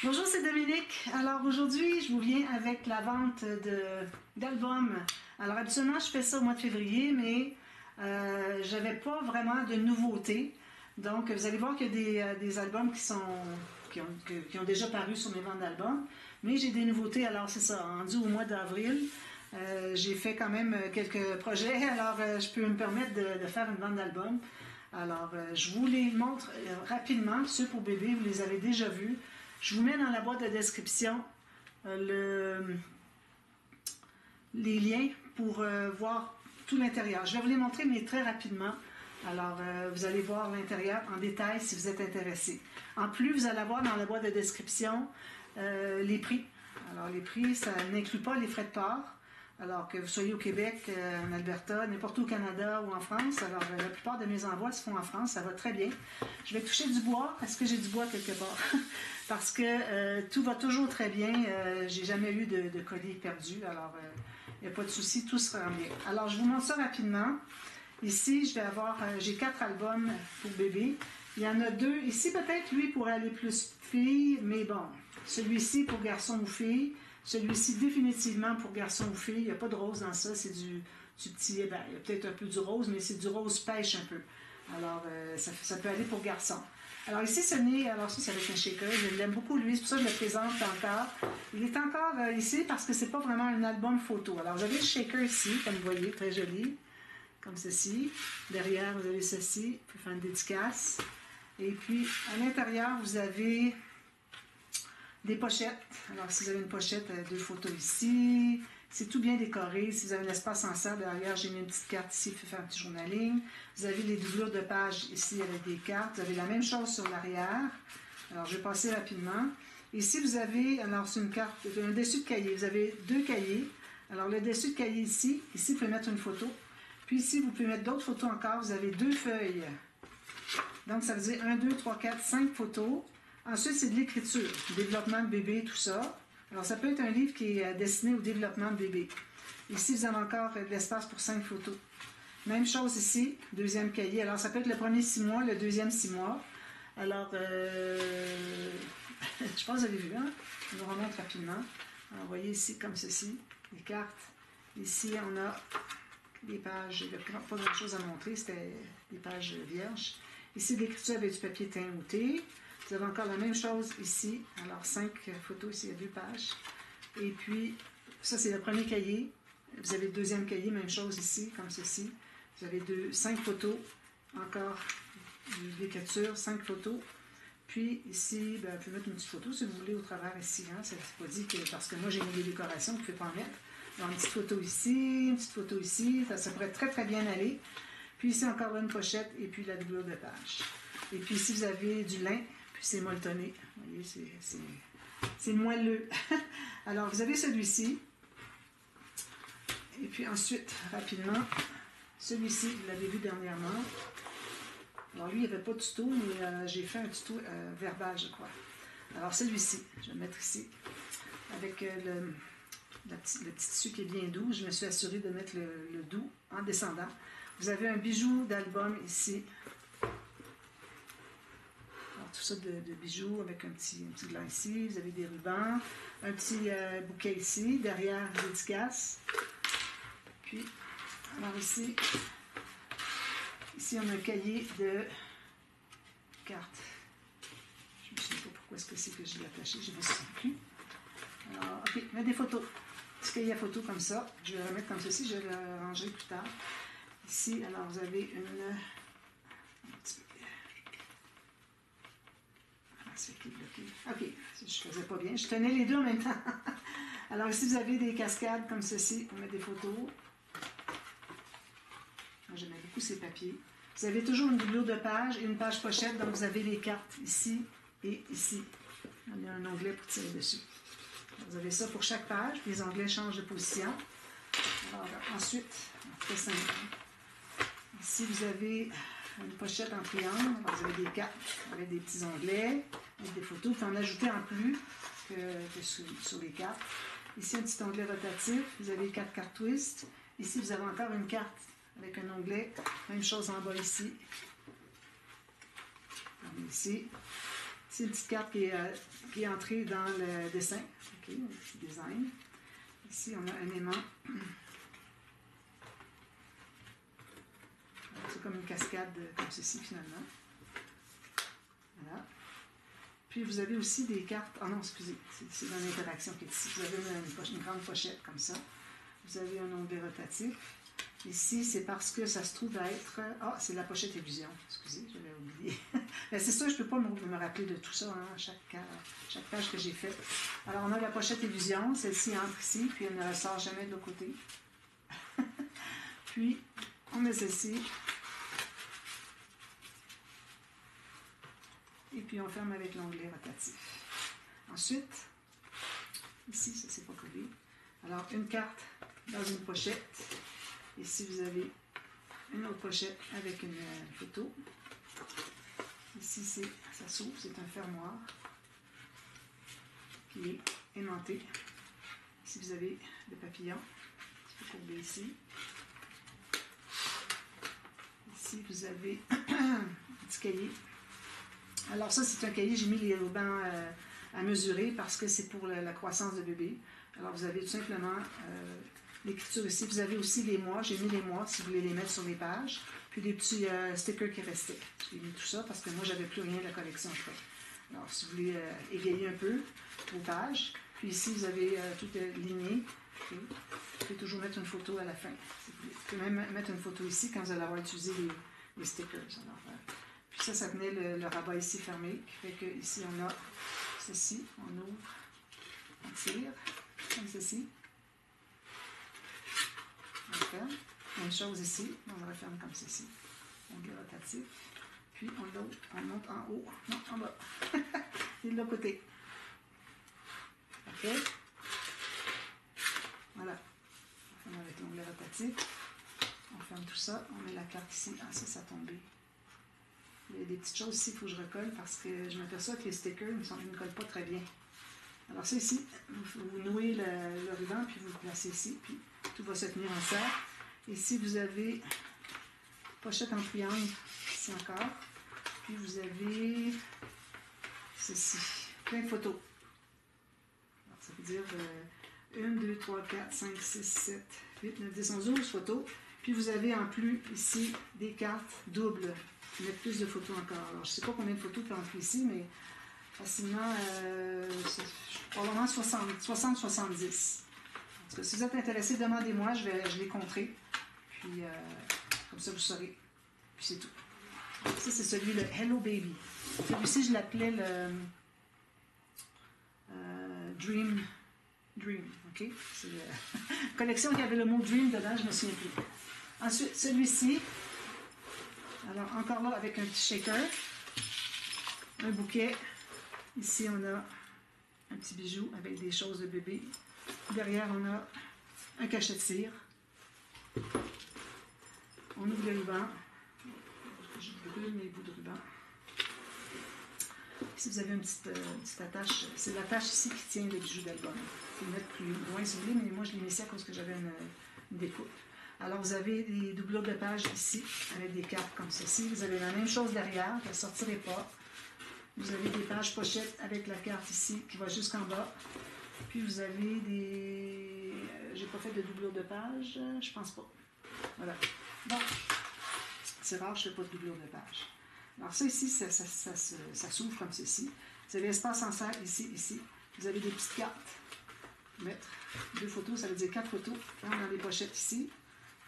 Bonjour, c'est Dominique. Alors aujourd'hui, je vous viens avec la vente d'albums. Alors habituellement, je fais ça au mois de février, mais j'avais pas vraiment de nouveautés. Donc vous allez voir qu'il y a des albums qui ont déjà paru sur mes ventes d'albums, mais j'ai des nouveautés. Alors c'est ça, rendu au mois d'avril. J'ai fait quand même quelques projets, alors je peux me permettre de faire une vente d'albums. Alors, je vous les montre rapidement, ceux pour bébé, vous les avez déjà vus. Je vous mets dans la boîte de description les liens pour voir tout l'intérieur. Je vais vous les montrer, mais très rapidement. Alors, vous allez voir l'intérieur en détail si vous êtes intéressé. En plus, vous allez avoir dans la boîte de description les prix. Alors, les prix, ça n'inclut pas les frais de port. Alors que vous soyez au Québec, en Alberta, n'importe où au Canada ou en France. Alors, la plupart de mes envois se font en France. Ça va très bien. Je vais toucher du bois. Est-ce que j'ai du bois quelque part? Parce que tout va toujours très bien. J'ai jamais eu de colis perdu. Alors, il n'y a pas de souci. Tout sera bien. Alors, je vous montre ça rapidement. Ici, je vais avoir, j'ai 4 albums pour bébé. Il y en a 2. Ici, peut-être, lui, pourrait aller plus fille, mais bon, celui-ci pour garçon ou fille. Celui-ci, définitivement pour garçon ou fille. Il n'y a pas de rose dans ça. C'est du petit. Ben, il y a peut-être un peu du rose, mais c'est du rose pêche un peu. Alors, ça peut aller pour garçon. Alors, ici, ce n'est. Alors, ça, c'est avec un shaker. Je l'aime beaucoup, lui. C'est pour ça que je le présente encore. Il est encore ici parce que c'est pas vraiment un album photo. Alors, vous avez le shaker ici, comme vous voyez, très joli. Comme ceci. Derrière, vous avez ceci. Vous pouvez faire une dédicace. Et puis, à l'intérieur, vous avez des pochettes. Alors, si vous avez une pochette, 2 photos ici. C'est tout bien décoré. Si vous avez un espace en salle, derrière, j'ai mis une petite carte ici pour faire un petit journaling. Vous avez les doublures de pages ici avec des cartes. Vous avez la même chose sur l'arrière. Alors, je vais passer rapidement. Ici, vous avez, alors c'est une carte, un dessus de cahier. Vous avez 2 cahiers. Alors, le dessus de cahier ici, vous pouvez mettre une photo. Puis ici, vous pouvez mettre d'autres photos encore. Vous avez 2 feuilles. Donc, ça veut dire 1, 2, 3, 4, 5 photos. Ensuite, c'est de l'écriture, développement de bébé, tout ça. Alors, ça peut être un livre qui est destiné au développement de bébé. Ici, vous avez encore de l'espace pour 5 photos. Même chose ici, deuxième cahier. Alors, ça peut être le premier 6 mois, le deuxième 6 mois. Alors, je pense que vous avez vu, hein? Je vous remonte rapidement. Alors, vous voyez ici, comme ceci, les cartes. Ici, on a des pages, il n'y a pas grand-chose à montrer, c'était des pages vierges. Ici, l'écriture avec du papier teint. Vous avez encore la même chose ici. Alors, 5 photos, ici, il y a 2 pages. Et puis, ça, c'est le premier cahier. Vous avez le deuxième cahier, même chose ici, comme ceci. Vous avez 5 photos, encore d'écriture, 5 photos. Puis, ici, ben, vous pouvez mettre une petite photo, si vous voulez, au travers ici. Hein. C'est pas dit que, parce que moi, j'ai mis des décorations, vous ne pouvez pas en mettre. Alors, une petite photo ici, une petite photo ici. Ça pourrait très, très bien aller. Puis, ici, encore une pochette, et puis la doublure de page. Et puis, ici, vous avez du lin. Puis c'est molletonné. Vous voyez, c'est moelleux. Alors, vous avez celui-ci. Et puis ensuite, rapidement, celui-ci, vous l'avez vu dernièrement. Alors, lui, il n'y avait pas de tuto, mais j'ai fait un tuto verbal, je crois. Alors, celui-ci, je vais le mettre ici. Avec le petit tissu qui est bien doux. Je me suis assurée de mettre le doux en descendant. Vous avez un bijou d'album ici. Tout ça de bijoux avec un petit gland ici. Vous avez des rubans, un petit bouquet ici, derrière dédicace. Puis, alors ici, on a un cahier de cartes. Je ne sais pas pourquoi est-ce que c'est que je l'ai attaché, je ne me souviens plus. Alors, ok, mettre des photos. Petit cahier à photos comme ça. Je vais le remettre comme ceci, je vais le ranger plus tard. Ici, alors vous avez c'est bloqué. Ok, je ne faisais pas bien. Je tenais les deux en même temps. Alors ici, vous avez des cascades comme ceci pour mettre des photos. Moi, j'aimais beaucoup ces papiers. Vous avez toujours une doublure de page et une page pochette, donc vous avez les cartes ici et ici. Il y a un onglet pour tirer dessus. Vous avez ça pour chaque page, puis les onglets changent de position. Alors, ensuite, très simple. Ici, vous avez une pochette en triangle. Alors, vous avez des cartes avec des petits onglets, avec des photos. Vous pouvez en ajouter en plus que sur les cartes. Ici, un petit onglet rotatif. Vous avez 4 cartes twist. Ici, vous avez encore une carte avec un onglet. Même chose en bas ici. Ici, C'est une petite carte qui est entrée dans le dessin. OK, un petit design. Ici, on a un aimant. C'est comme une cascade comme ceci, finalement. Voilà. Puis, vous avez aussi des cartes... Ah non, excusez, c'est dans l'interaction qui est ici. Vous avez une grande pochette comme ça. Vous avez un onglet rotatif. Ici, c'est parce que ça se trouve à être... Ah, c'est la pochette illusion. Excusez, j'avais oublié. Mais c'est ça, je ne peux pas me rappeler de tout ça, hein, chaque page que j'ai faite. Alors, on a la pochette illusion. Celle-ci entre ici, puis elle ne ressort jamais de l'autre côté. Puis, on met celle-ci. Et puis, on ferme avec l'onglet rotatif. Ensuite, ici, ça ne s'est pas collé. Alors, une carte dans une pochette. Ici, vous avez une autre pochette avec une photo. Ici, ça s'ouvre, c'est un fermoir qui est aimanté. Ici, vous avez le papillon qui peut courber ici. Ici, vous avez un petit cahier. Alors ça, c'est un cahier, j'ai mis les rubans à mesurer parce que c'est pour la croissance de bébé. Alors, vous avez tout simplement... l'écriture ici. Vous avez aussi les mois. J'ai mis les mois si vous voulez les mettre sur les pages. Puis des petits stickers qui restaient. J'ai mis tout ça parce que moi, j'avais plus rien de la collection après. Alors, si vous voulez égayer un peu vos pages. Puis ici, vous avez tout ligné. Okay. Vous pouvez toujours mettre une photo à la fin. Si vous pouvez même mettre une photo ici quand vous allez avoir utilisé les stickers. Alors, puis ça tenait le rabat ici fermé. Qui fait que ici, on a ceci. On ouvre, on tire, comme ceci. On referme. Même chose ici, on le referme comme ceci. Onglet rotatif. Puis on monte en haut, non, en bas. Et de l'autre côté. OK? Voilà. On ferme avec l'onglet rotatif. On ferme tout ça. On met la carte ici. Ah, ça a tombé. Il y a des petites choses ici, il faut que je recolle parce que je m'aperçois que les stickers ne collent pas très bien. Alors ça ici, vous nouez le ruban, puis vous le placez ici, puis tout va se tenir en cercle. Ici, vous avez pochette en triangle, ici encore. Puis vous avez ceci, plein de photos. Alors, ça veut dire 1, 2, 3, 4, 5, 6, 7, 8, 9, 10, 11, 12 photos. Puis vous avez en plus ici des cartes doubles, qui mettent plus de photos encore. Alors je ne sais pas combien de photos peut entrer ici, mais facilement, probablement 60-70. En tout cas, si vous êtes intéressé, demandez-moi, je les compterai. Puis, comme ça, vous saurez. Puis, c'est tout. Ça, c'est celui, le Hello Baby. Celui-ci, je l'appelais le Dream. OK? C'est une collection qui avait le mot Dream dedans, je ne me souviens plus. Ensuite, celui-ci. Alors, encore là, avec un petit shaker. Un bouquet. Ici, on a un petit bijou avec des choses de bébé. Derrière, on a un cachet de cire. On ouvre le ruban. Je brûle mes bouts de ruban. Ici, vous avez une petite attache. C'est l'attache ici qui tient le bijou d'album. Vous pouvez le mettre plus loin si vous voulez, mais moi, je l'ai mis ici à cause que j'avais une découpe. Alors, vous avez des doublures de pages ici, avec des cartes comme ceci. Vous avez la même chose derrière, qui ne sortirez pas. Vous avez des pages pochettes avec la carte ici, qui va jusqu'en bas. Puis, vous avez des... j'ai pas fait de doublure de page, je pense pas. Voilà. Bon, c'est rare, je ne fais pas de doublure de page. Alors, ça ici, ça s'ouvre comme ceci. Vous avez espace en serre ici, ici. Vous avez des petites cartes. Mettre 2 photos, ça veut dire 4 photos. Là, on a les pochettes ici.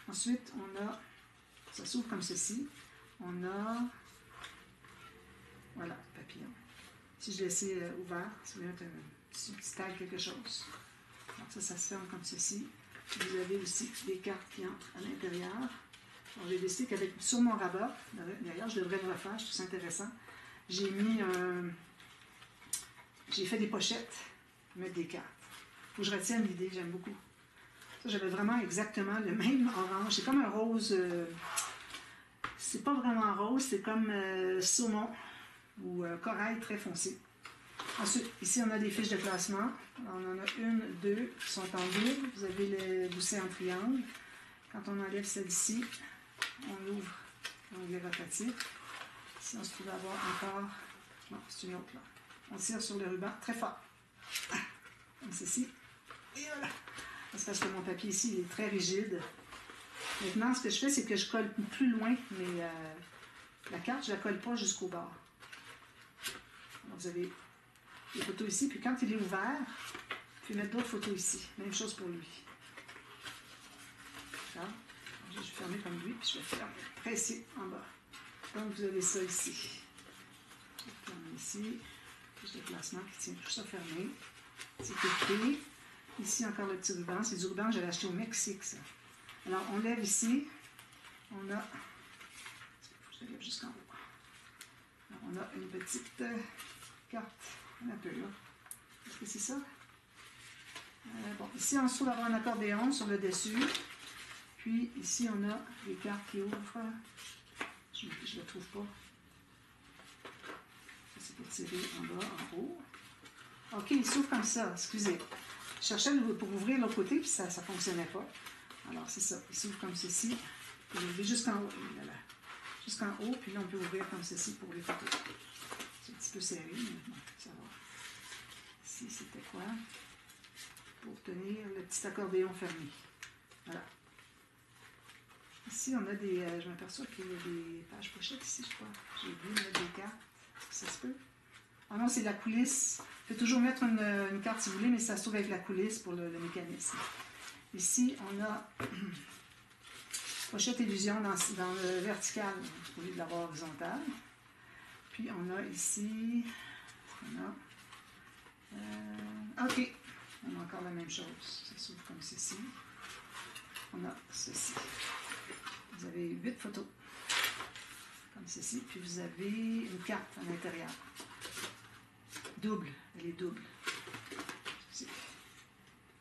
Ensuite, on a, ça s'ouvre comme ceci. On a, voilà, papillon. Si je laissais ouvert, si vous voulez mettre un petit tag, quelque chose. Alors ça se ferme comme ceci. Vous avez aussi des cartes qui entrent à l'intérieur. Alors, j'ai décidé qu'avec, sur mon rabat, d'ailleurs, je devrais le refaire, je trouve ça intéressant. J'ai mis j'ai fait des pochettes pour mettre des cartes. Il faut que je retienne l'idée, j'aime beaucoup. Ça, j'avais vraiment exactement le même orange. C'est comme un rose, c'est pas vraiment rose, c'est comme saumon ou corail très foncé. Ensuite, ici, on a des fiches de classement. Alors, on en a 1, 2 qui sont en double. Vous avez le gousset en triangle. Quand on enlève celle-ci, on ouvre l'onglet rotatif. Ici, on se trouve avoir encore... Non, c'est une autre là. On tire sur le ruban très fort. Comme ceci. Et voilà. C'est parce que mon papier ici il est très rigide. Maintenant, ce que je fais, c'est que je colle plus loin, mais la carte, je ne la colle pas jusqu'au bord. Alors, vous avez les photos ici, puis quand il est ouvert, vous pouvez mettre d'autres photos ici. Même chose pour lui. D'accord? Je vais fermer comme lui, puis je vais faire presser en bas. Donc, vous avez ça ici. Je vais fermer ici. Puis le placement qui tient tout ça fermé. C'est écrit. Ici, encore le petit ruban. C'est du ruban que j'avais acheté au Mexique, ça. Alors, on lève ici. On a... Je lève jusqu'en haut. Alors, on a une petite carte. Un peu là. Est-ce que c'est ça? Bon, ici, en dessous, on va avoir un accordéon sur le dessus. Puis, ici, on a les cartes qui ouvrent. Je ne la trouve pas. Ça, c'est pour tirer en bas, en haut. OK, il s'ouvre comme ça. Excusez. Je cherchais pour ouvrir l'autre côté, puis ça ne fonctionnait pas. Alors, c'est ça. Il s'ouvre comme ceci. Vous l'ouvrez jusqu'en haut. Jusqu'en haut, puis là, on peut ouvrir comme ceci pour les photos. C'est un petit peu serré, mais bon, ça va. Ici, c'était quoi? Pour tenir le petit accordéon fermé. Voilà. Ici, on a des... je m'aperçois qu'il y a des pages pochettes ici, je crois. J'ai oublié de mettre des cartes. Ça se peut? Ah non, c'est la coulisse. Vous pouvez toujours mettre une carte si vous voulez, mais ça se trouve avec la coulisse pour le mécanisme. Ici, on a pochette illusion dans le vertical au lieu de l'avoir horizontal. Puis, on a ici... OK. On a encore la même chose. Ça s'ouvre comme ceci. On a ceci. Vous avez 8 photos. Comme ceci. Puis vous avez une carte à l'intérieur. Double. Elle est double.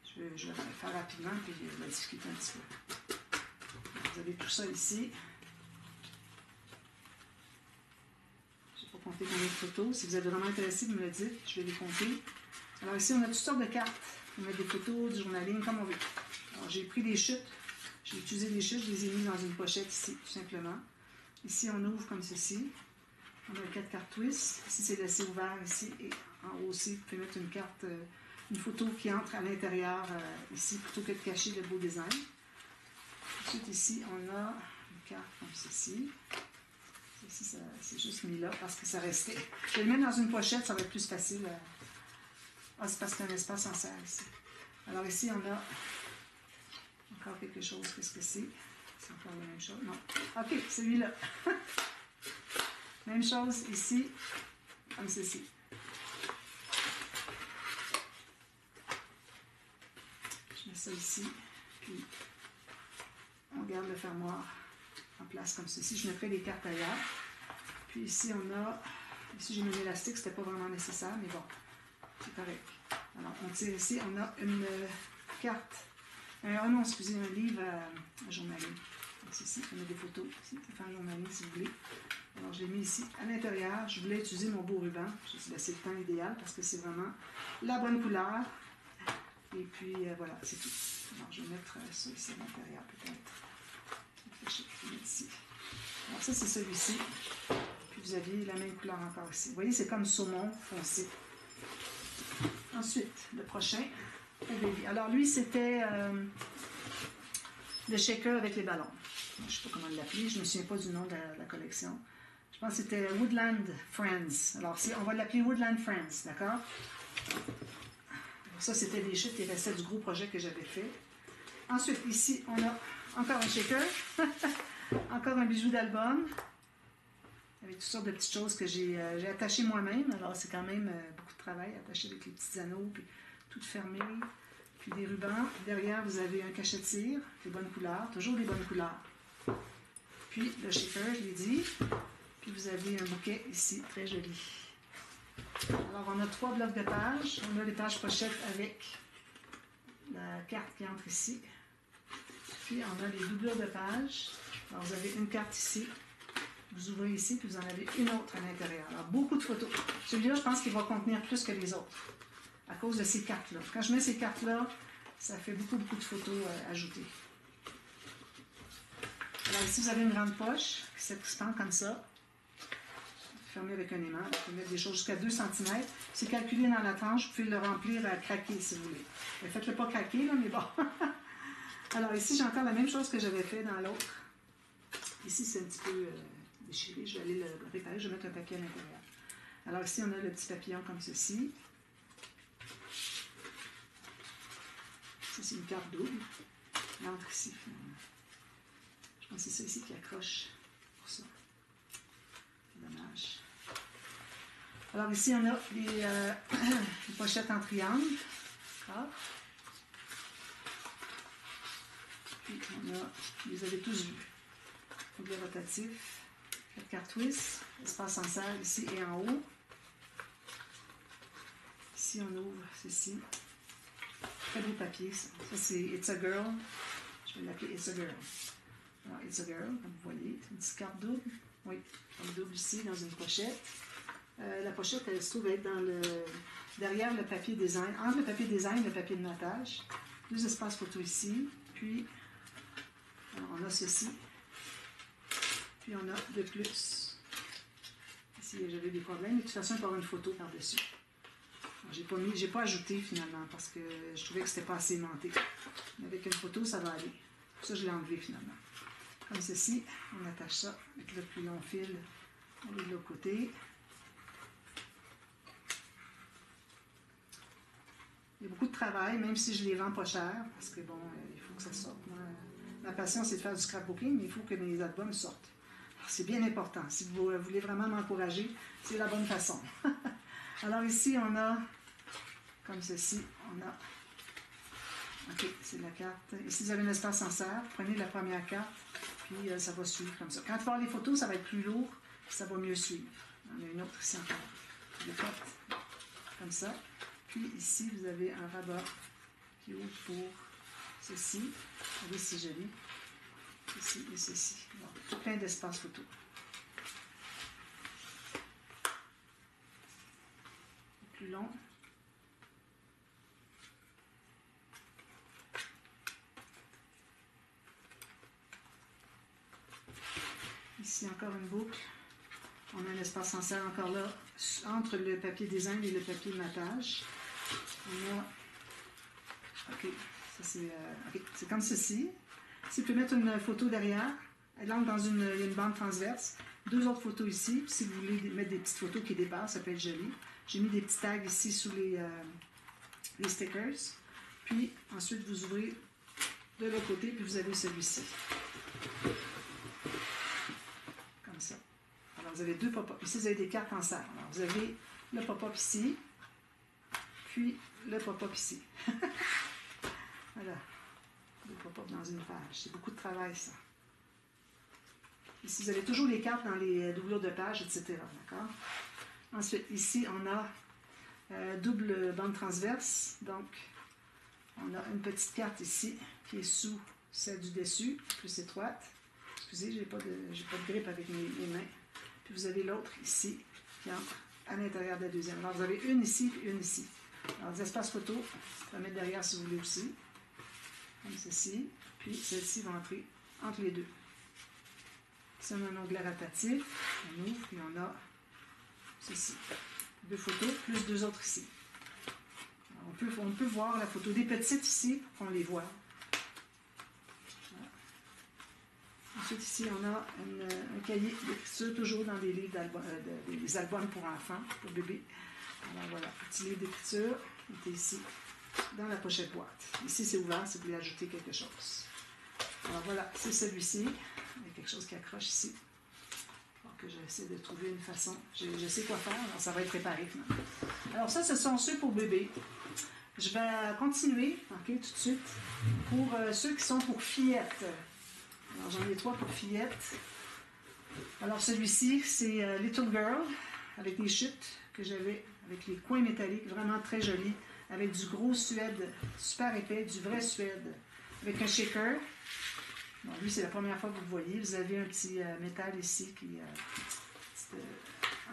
Je vais le faire rapidement, puis je vais discuter un petit peu. Vous avez tout ça ici. Je n'ai pas compté combien de photos. Si vous êtes vraiment intéressé, vous me le dites. Je vais les compter. Alors ici, on a toutes sortes de cartes. On a des photos, du journaling, comme on veut. Alors j'ai pris des chutes. J'ai utilisé des chutes, je les ai mis dans une pochette ici, tout simplement. Ici, on ouvre comme ceci. On a 4 cartes twist. Ici, c'est laissé ouvert ici. Et en haut aussi, vous pouvez mettre une carte, une photo qui entre à l'intérieur ici, plutôt que de cacher le beau design. Ensuite, ici, on a une carte comme ceci. Ceci, c'est juste mis là parce que ça restait. Je vais le mettre dans une pochette, ça va être plus facile. Ah, c'est parce qu'il y a un espace en serre ici. Alors ici, on a encore quelque chose. Qu'est-ce que c'est? C'est encore la même chose. Non. OK, celui-là. Même chose ici, comme ceci. Je mets ça ici, puis on garde le fermoir en place comme ceci. Je mettrai des cartes ailleurs. Puis ici, on a... Ici, j'ai mis un élastique, c'était pas vraiment nécessaire, mais bon, c'est correct. Alors, on tire ici, on a une carte. Non, excusez, un livre à journaling. Donc, ici, on a des photos. Ici, on peut faire un journaling si vous voulez. Alors, je l'ai mis ici à l'intérieur. Je voulais utiliser mon beau ruban. Je me suis dit, c'est le temps idéal parce que c'est vraiment la bonne couleur. Et puis, voilà, c'est tout. Alors, je vais mettre ça ici à l'intérieur, peut-être. Je vais mettre ici. Alors, ça, c'est celui-ci. Puis, vous aviez la même couleur encore ici. Vous voyez, c'est comme saumon foncé. Ensuite, le prochain, le baby. Alors, lui, c'était le shaker avec les ballons. Je ne sais pas comment l'appeler. Je ne me souviens pas du nom de la collection. Je pense que c'était Woodland Friends. Alors, on va l'appeler Woodland Friends, d'accord? Ça, c'était des chutes qui restaient du gros projet que j'avais fait. Ensuite, ici, on a encore un shaker. Encore un bijou d'album. Avec toutes sortes de petites choses que j'ai attachées moi-même. Alors, c'est quand même beaucoup de travail, attaché avec les petits anneaux, puis tout fermé. Puis des rubans. Derrière, vous avez un cachet-tire, des bonnes couleurs, toujours des bonnes couleurs. Puis le shaker, je l'ai dit. Puis vous avez un bouquet ici, très joli. Alors, on a 3 blocs de pages. On a les pages pochettes avec la carte qui entre ici. Puis, on a les doublures de pages. Alors, vous avez une carte ici. Vous ouvrez ici, puis vous en avez une autre à l'intérieur. Alors, beaucoup de photos. Celui-là, je pense qu'il va contenir plus que les autres, à cause de ces cartes-là. Quand je mets ces cartes-là, ça fait beaucoup de photos ajoutées. Alors, ici, vous avez une grande poche qui s'expand comme ça. fermé avec un aimant. Vous pouvez mettre des choses jusqu'à 2 cm. C'est calculé dans la tranche. Vous pouvez le remplir à craquer si vous voulez. Faites-le pas craquer, là, mais bon. Alors ici, j'ai encore la même chose que j'avais fait dans l'autre. Ici, c'est un petit peu déchiré. Je vais aller le réparer. Je vais mettre un papier à l'intérieur. Alors ici, on a le petit papillon comme ceci. Ça, c'est une carte double. L'encre ici. Je pense que c'est ça ici qui accroche pour ça. Dommage. Alors ici, on a les pochettes en triangle. D'accord. Puis on a, vous les avez tous vus. Oubli rotatif. 4 cartes twist. Espace en serre ici et en haut. Ici, on ouvre ceci. Très beau papier, ça. Ça, c'est It's a Girl. Je vais l'appeler It's a Girl. Alors, It's a Girl, comme vous voyez. C'est une petite carte double. Oui, comme double ici, dans une pochette. La pochette, elle se trouve être derrière le papier design, entre le papier design et le papier de notage. 2 espaces photo ici. Puis, alors, on a ceci. Puis, on a de plus. Ici, j'avais des problèmes. De toute façon, il y aura une photo par-dessus. J'ai pas ajouté finalement parce que je trouvais que c'était pas assez aimanté. Mais avec une photo, ça va aller. Pour ça, je l'ai enlevé finalement. Comme ceci, on attache ça avec le plus long fil. On est de l'autre côté. Il y a beaucoup de travail, même si je les vends pas cher, parce que bon, il faut que ça sorte. Moi, ma passion, c'est de faire du scrapbooking, mais il faut que mes albums sortent. C'est bien important. Si vous voulez vraiment m'encourager, c'est la bonne façon. Alors ici, on a, comme ceci, on a, ok, c'est la carte. Ici, vous avez un espace en serre. Prenez la première carte, puis ça va suivre comme ça. Quand tu vas voir les photos, ça va être plus lourd, ça va mieux suivre. On a une autre ici encore. Des cartes, comme ça. Puis ici, vous avez un rabat qui ouvre pour ceci. Regardez si joli. Ici et ceci. Bon, tout plein d'espace photo. Plus long. Ici, encore une boucle. On a un espace en serre encore là, entre le papier design et le papier de matage. On a... OK, ça c'est comme ceci. Si vous pouvez mettre une photo derrière, elle entre dans une bande transverse. 2 autres photos ici. Si vous voulez mettre des petites photos qui dépassent, ça peut être joli. J'ai mis des petits tags ici sous les stickers. Puis ensuite, vous ouvrez de l'autre côté, puis vous avez celui-ci. Comme ça. Alors, vous avez 2 pop-up. Ici, vous avez des cartes en serre. Alors, vous avez le pop-up ici, puis le pop-up ici. Voilà. 2 pop-up dans une page. C'est beaucoup de travail, ça. Ici, vous avez toujours les cartes dans les doublures de page, etc. D'accord? Ensuite, ici, on a double bande transverse. Donc, on a une petente carte ici qui est sous celle du dessus, plus étroite. Excusez, j'ai pas de grippe avec mes mains. Puis vous avez l'autre ici qui entre à l'intérieur de la deuxième. Alors, vous avez une ici et une ici. Alors, des espaces photo, vous pouvez mettre derrière si vous voulez aussi. Comme ceci. Puis, celle-ci va entrer entre les deux. Ici, on a un onglet rotatif. On ouvre, puis on a ceci. 2 photos, plus 2 autres ici. Alors, on peut voir la photo des petites ici pour qu'on les voit. Voilà. Ensuite, ici, on a un cahier d'écriture, toujours dans des livres des albums pour enfants, pour bébés. Alors voilà, petit livre d'écriture qui est ici, dans la pochette boîte. Ici, c'est ouvert si vous voulez ajouter quelque chose. Alors voilà, c'est celui-ci. Il y a quelque chose qui accroche ici. Alors que j'essaie de trouver une façon. Je sais quoi faire, alors ça va être préparé finalement. Alors ça, ce sont ceux pour bébé. Je vais continuer, ok, tout de suite, pour ceux qui sont pour fillettes. Alors j'en ai 3 pour fillettes. Alors celui-ci, c'est Little Girl, avec des chutes que j'avais, avec les coins métalliques, vraiment très jolis, avec du gros suède, super épais, du vrai suède, avec un shaker. Bon, lui, c'est la première fois que vous le voyez. Vous avez un petit métal ici, petit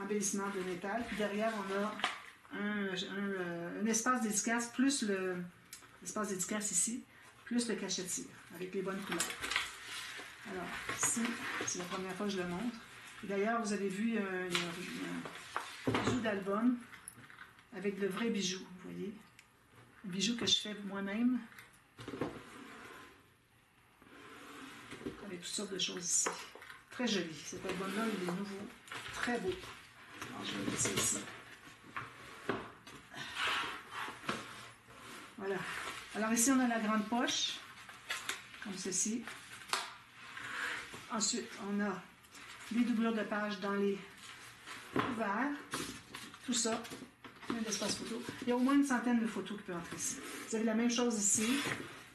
embellissement de métal. Puis derrière, on a un espace dédicace, plus l'espace dédicace ici, plus le cachet-tire, avec les bonnes couleurs. Alors, ici, c'est la première fois que je le montre. D'ailleurs, vous avez vu un bijou d'album avec de vrais bijoux, vous voyez. Un bijou que je fais moi-même. Avec toutes sortes de choses ici. Très joli. Cet album-là, il est nouveau. Très beau. Alors, je vais laisser ici. Voilà. Alors ici, on a la grande poche, comme ceci. Ensuite, on a des doublures de pages dans les couverts. Tout ça, plein d'espace photo. Il y a au moins une centaine de photos qui peuvent entrer ici. Vous avez la même chose ici.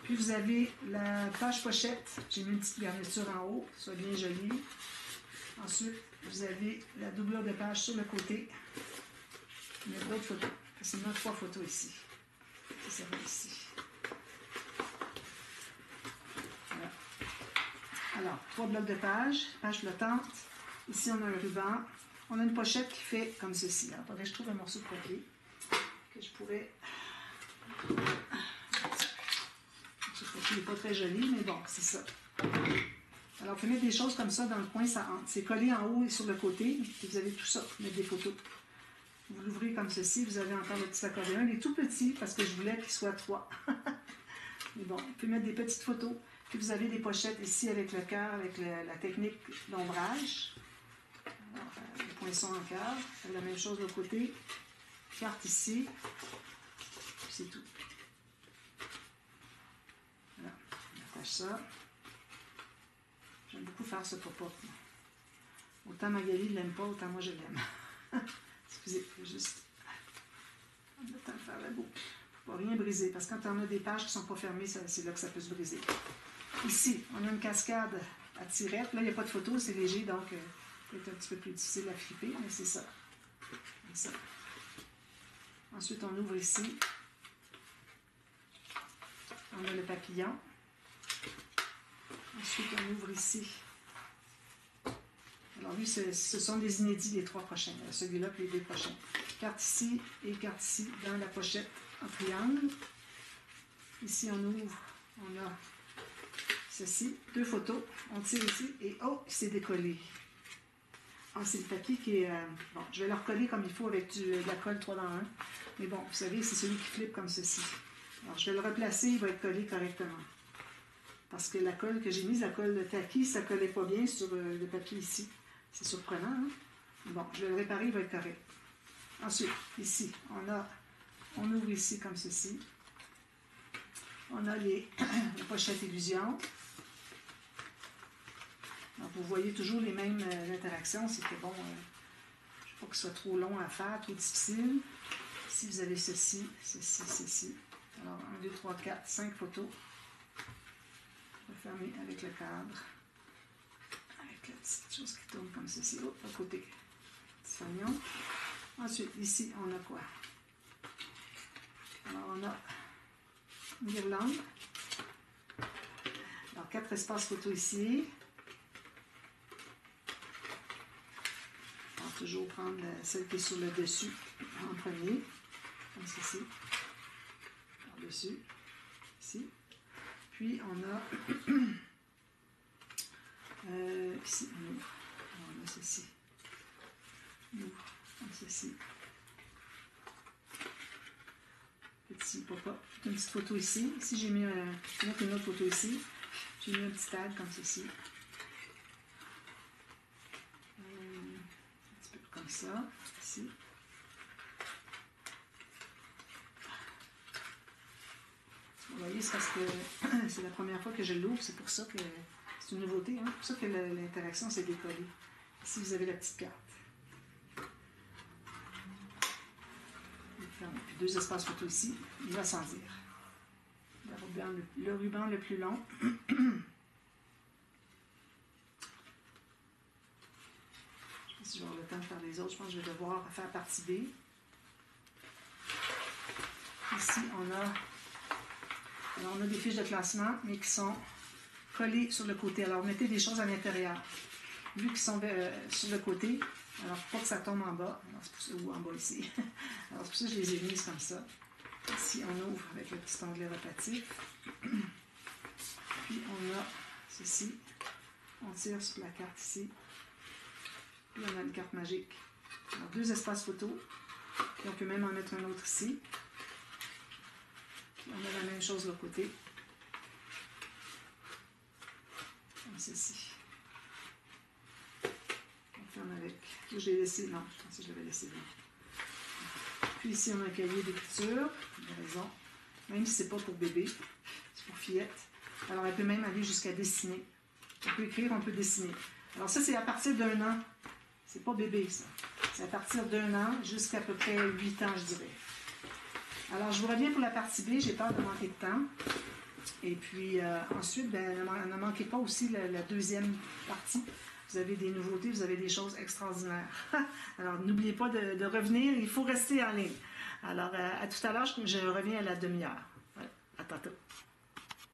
Puis vous avez la page pochette. J'ai mis une petite garniture en haut, soit bien jolie. Ensuite, vous avez la doublure de page sur le côté. Il y a d'autres photos. Facilement 3 photos ici. Ça va ici. Voilà. Alors, 3 blocs de pages, page flottante. Ici, on a un ruban. On a une pochette qui fait comme ceci. Alors, faudrait que je trouve un morceau de papier que je pourrais... Il n'est pas très joli, mais bon, c'est ça. Alors, vous pouvez mettre des choses comme ça dans le coin, ça entre. C'est collé en haut et sur le côté, et vous avez tout ça, mettre des photos. Vous l'ouvrez comme ceci, vous avez encore le petit accordéon. Il est tout petit parce que je voulais qu'il soit 3. Mais bon, vous pouvez mettre des petites photos. Puis vous avez des pochettes ici avec le cœur, avec la technique d'ombrage. Le poinçon en cœur. La même chose de l'autre côté. Carte ici. C'est tout. Voilà, on attache ça. J'aime beaucoup faire ce pop-up. Autant Magali ne l'aime pas, autant moi je l'aime. Excusez, juste. On a le temps de faire la boucle. Il ne faut pas rien briser, parce que quand on a des pages qui ne sont pas fermées, c'est là que ça peut se briser. Ici, on a une cascade à tirette. Là, il n'y a pas de photo, c'est léger, donc peut-être un petit peu plus difficile à flipper, mais c'est ça. Comme ça. Ensuite, on ouvre ici. On a le papillon. Ensuite, on ouvre ici. Alors lui, ce sont des inédits, les 3 prochains. Celui-là et les 2 prochains. Carte ici et carte ici dans la pochette en triangle. Ici, on ouvre. On a ceci. 2 photos. On tire ici et oh, c'est décollé. Ah, c'est le papier qui est... bon, je vais le recoller comme il faut avec de la colle 3 dans 1. Mais bon, vous savez, c'est celui qui flippe comme ceci. Alors, je vais le replacer, il va être collé correctement. Parce que la colle que j'ai mise, la colle de tacky, ça ne collait pas bien sur le papier ici. C'est surprenant, hein? Bon, je vais le réparer, il va être correct. Ensuite, ici, on ouvre ici comme ceci. On a les pochettes illusion. Alors, vous voyez toujours les mêmes interactions. C'est que bon, je ne veux pas que ce soit trop long à faire, trop difficile. Ici, vous avez ceci, ceci, ceci. Alors, 1, 2, 3, 4, 5 photos. On va fermer avec le cadre. Avec la petite chose qui tourne comme ceci. Oh, à côté. Petit fanion. Ensuite, ici, on a quoi? Alors, on a une guirlande. Alors, 4 espaces photos ici. On va toujours prendre celle qui est sur le dessus en premier. Comme ceci. Par-dessus. Ici. Puis, on a ici, on ouvre. Alors, on a ceci. On ouvre comme ceci. Petit pop-up. Une petite photo ici. Ici, j'ai mis une autre photo ici. J'ai mis un petit tag comme ceci. Un petit peu comme ça. Ici. Vous voyez, c'est parce que c'est la première fois que je l'ouvre. C'est pour ça que c'est une nouveauté. Hein? C'est pour ça que l'interaction s'est décollée. Ici, vous avez la petite carte. Puis 2 espaces photos ici. Il va sans dire. Le ruban le plus long. Je ne sais pas si je vais avoir le temps de faire les autres. Je pense que je vais devoir faire partie B. Ici, on a des fiches de classement, mais qui sont collées sur le côté. Alors, mettez des choses à l'intérieur. Vu qu'ils sont sur le côté, alors pas que ça tombe en bas, alors, pour ça, ou en bas ici. Alors, c'est pour ça que je les ai mises comme ça. Ici, on ouvre avec le petit onglet rotatif. Puis, on a ceci. On tire sur la carte ici. Puis on a une carte magique. Alors, 2 espaces photos. Puis on peut même en mettre un autre ici. Puis on a la même chose de l'autre côté. Comme ceci. On ferme avec. Là, je l'ai laissé. Non, je pensais que je l'avais laissé là. Puis ici, on a un cahier d'écriture. Vous avez raison. Même si ce n'est pas pour bébé, c'est pour fillette. Alors, elle peut même aller jusqu'à dessiner. On peut écrire, on peut dessiner. Alors ça, c'est à partir d'1 an. C'est pas bébé, ça. C'est à partir d'1 an jusqu'à peu près 8 ans, je dirais. Alors, je vous reviens pour la partie B. J'ai peur de manquer de temps. Et puis, ensuite, ben, ne manquez pas aussi la deuxième partie. Vous avez des nouveautés, vous avez des choses extraordinaires. Alors, n'oubliez pas de revenir. Il faut rester en ligne. Alors, à tout à l'heure, je reviens à la demi-heure. Voilà. À tantôt.